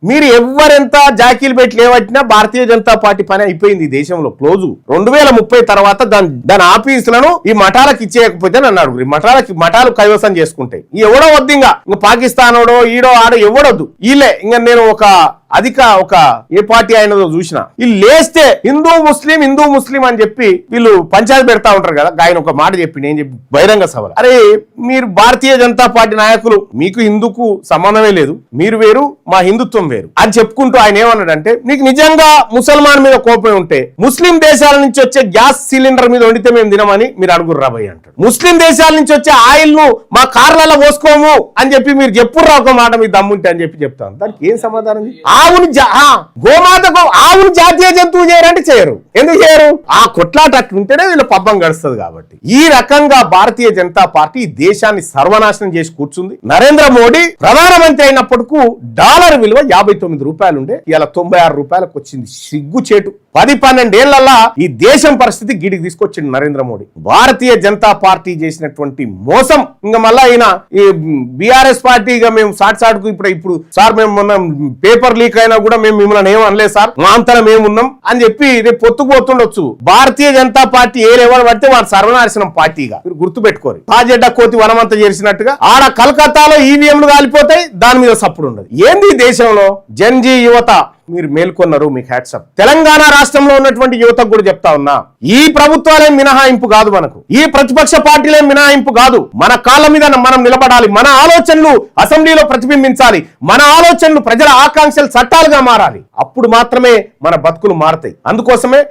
మీరు ఎవరెంత జాకీలు పెట్టి లేవట్టినా భారతీయ జనతా పార్టీ పని అయిపోయింది ఈ దేశంలో క్లోజు. 2030 తర్వాత దాని ఆఫీసులను ఈ మఠాలకు ఇచ్చేయకపోతే నన్ను అడుగు. మఠాలు కైవసం చేసుకుంటాయి. ఎవడో వద్దు ఇంకా పాకిస్తానోడో ఈడో ఆడో ఎవడొద్దు. వీళ్ళే ఇంకా నేను ఒక ఏ పార్టీ అయినదో చూసినా వీళ్ళు లేస్తే హిందూ ముస్లిం అని చెప్పి వీళ్ళు పంచాయతీ పెడతా ఉంటారు కదా. ఆయన ఒక మాట చెప్పి నేను చెప్పి బహిరంగ సభలు, అరే మీరు భారతీయ జనతా పార్టీ నాయకులు, మీకు హిందూకు సంబంధమే లేదు, మీరు వేరు మా హిందుత్వం వేరు అని చెప్పుకుంటూ ఆయన ఏమన్నాడంటే, నీకు నిజంగా ముసల్మాన్ మీద కోపం ఉంటే ముస్లిం దేశాల నుంచి వచ్చే గ్యాస్ సిలిండర్ మీద వండితే మేము తినమని మీరు అడుగురు రాబోయ్ అంటాడు. ముస్లిం దేశాల నుంచి వచ్చే ఆయిల్ ను మా కార్లలో పోసుకోము అని చెప్పి మీరు చెప్పుర్రా ఒక మాట మీ దమ్ముంటే అని చెప్పి చెప్తాను. దానికి ఏం సమాధానం? గోమాతకు ఆవును జాతీయ జంతువు చేయరంటే చేయరు. ఎందుకు చేయరు? ఆ కొట్లాట అట్లుంటేనే వీళ్ళు పబ్బం గడుస్తుంది. కాబట్టి ఈ రకంగా భారతీయ జనతా పార్టీ దేశాన్ని సర్వనాశనం చేసి కూర్చుంది. నరేంద్ర మోడీ ప్రధానమంత్రి అయినప్పటికీ డాలర్ విలువ 59 రూపాయలు ఉండే, ఇలా 96 రూపాయలకు వచ్చింది. సిగ్గుచేటు. 10-12 ఏళ్లలో ఈ దేశం పరిస్థితి గిడికి తీసుకొచ్చింది నరేంద్ర మోడీ. భారతీయ జనతా పార్టీ చేసినటువంటి మోసం ఇంకా మళ్ళా ఈయన ఈ బీఆర్ఎస్ పార్టీ మేము సాటుకు ఇప్పుడు సార్ మేము మొన్న పేపర్ లీక్ అయినా కూడా మేము మిమ్మల్ని ఏం అనలేదు సార్, మా అంతరం మేమున్నాం అని చెప్పి రేపు పొత్తుకుపోతుండొచ్చు. భారతీయ జనతా పార్టీ ఎవరు పడితే వాడు సర్వనాశనం పార్టీగా మీరు గుర్తు పెట్టుకోరు. తాజెడ్డ కోతి వనమంతా చేసినట్టుగా ఆడ కలకత్తాలో ఈవీఎంలు కాలిపోతాయి, దాని మీద సప్పుడు ఉండదు. ఏంది దేశంలో జన్జీ యువత మీరు మేల్కొన్నారు, మీకు హ్యాట్సప్. తెలంగాణ రాష్ట్రంలో ఉన్నటువంటి యువతకు కూడా చెప్తా ఉన్నా, ఈ ప్రభుత్వాలే మినహాయింపు కాదు, మనకు ఈ ప్రతిపక్ష పార్టీలే మినహాయింపు కాదు. మన కాళ్ళ మీద మనం నిలబడాలి, మన ఆలోచనలు అసెంబ్లీలో ప్రతిబింబించాలి, మన ఆలోచనలు ప్రజల ఆకాంక్షలు చట్టాలుగా మారాలి. అప్పుడు మాత్రమే మన బతుకులు మారుతాయి. అందుకోసమే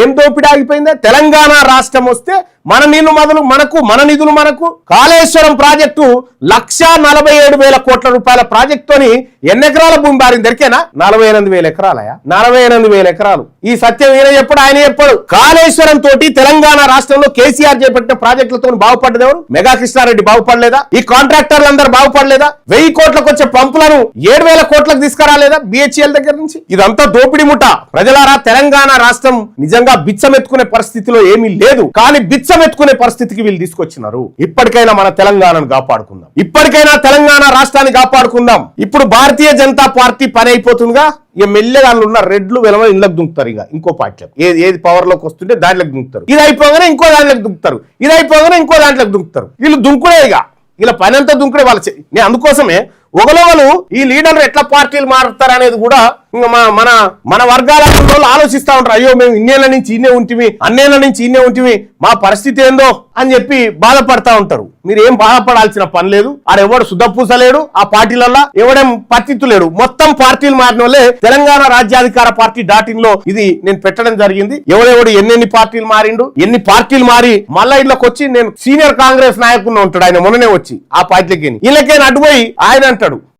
ఏం దోపిడీ ఆగిపోయిందే, తెలంగాణ రాష్ట్రం వస్తే మన నిధులు మనకు కాళేశ్వరం ప్రాజెక్టు 1,47,000 కోట్ల రూపాయల ప్రాజెక్టుతోని ఎన్ని ఎకరాల భూమి బారింది దొరికేనా? 48,000 ఎకరాలయా? 48,000 ఎకరాలు. ఈ సత్యం ఈయన చెప్పడు, ఆయన చెప్పడు. కాళేశ్వరం తోటి తెలంగాణ రాష్ట్రంలో కేసీఆర్ చేపట్టిన ప్రాజెక్టులతో బాగుపడ్డది ఎవరు? మెగా కృష్ణారెడ్డి బాగుపడలేదా? ఈ కాంట్రాక్టర్లు అందరూ బాగుపడలేదా? 1000 కోట్లకు వచ్చే పంపులను 7,000 కోట్లకు తీసుకురాలేదా బిహెచ్ఎల్ దగ్గర నుంచి? ఇదంతా దోపిడి ముఠ. ప్రజలారా, తెలంగాణ రాష్ట్రం నిజంగా బిచ్చమెత్తుకునే పరిస్థితిలో ఏమీ లేదు, కానీ బిచ్చమెత్తుకునే పరిస్థితికి వీళ్ళు తీసుకొచ్చినారు. ఇప్పటికైనా మన తెలంగాణను కాపాడుకుందాం, ఇప్పటికైనా తెలంగాణ రాష్ట్రాన్ని కాపాడుకుందాం. ఇప్పుడు భారతీయ జనతా పార్టీ పని అయిపోతుందిగా, ఇక మెల్లగా ఉన్న రెడ్లు వెలమ ఇళ్ళకి దుంకుతారు. ఇక ఇంకో పార్టీలకు ఏది పవర్ లోకి వస్తుంటే దాంట్లోకి దుంకుతారు. ఇది అయిపోగానే ఇంకో దాంట్లోకి దుంకుతారు, ఇది అయిపోగానే ఇంకో దాంట్లోకి దుంకుతారు. వీళ్ళు దుంకుడే, ఇక ఇలా పని అంతా దుంకుడే వాళ్ళ. నేను అందుకోసమే ఒకరు ఈ లీడర్లు ఎట్లా పార్టీలు మారుతారు అనేది కూడా ఇంకా మన వర్గాల వాళ్ళు ఆలోచిస్తా ఉంటారు. అయ్యో మేము ఇన్నేళ్ల నుంచి ఇన్నే ఉంటిమి, అన్నేళ్ల నుంచి ఇన్నే ఉంటిమి, మా పరిస్థితి ఏందో అని చెప్పి బాధపడతా ఉంటారు. మీరు ఏం బాధపడాల్సిన పని లేదు. ఆడెవడు శుద్ధపూసలేడు, ఆ పార్టీలల్లో ఎవడేం పత్తిత్తులేడు. మొత్తం పార్టీలు మారిన వాళ్ళే తెలంగాణ రాజ్యాధికార పార్టీ .in లో ఇది నేను పెట్టడం జరిగింది. ఎవడెవడు ఎన్ని పార్టీలు మారిండు, ఎన్ని పార్టీలు మారి మళ్ళా ఇళ్ళకి వచ్చి నేను సీనియర్ కాంగ్రెస్ నాయకుడిని ఉంటాడు ఆయన మొన్ననే వచ్చి ఆ పార్టీలకి వీళ్ళకైనా అడ్డుపోయి ఆయన అంటాడు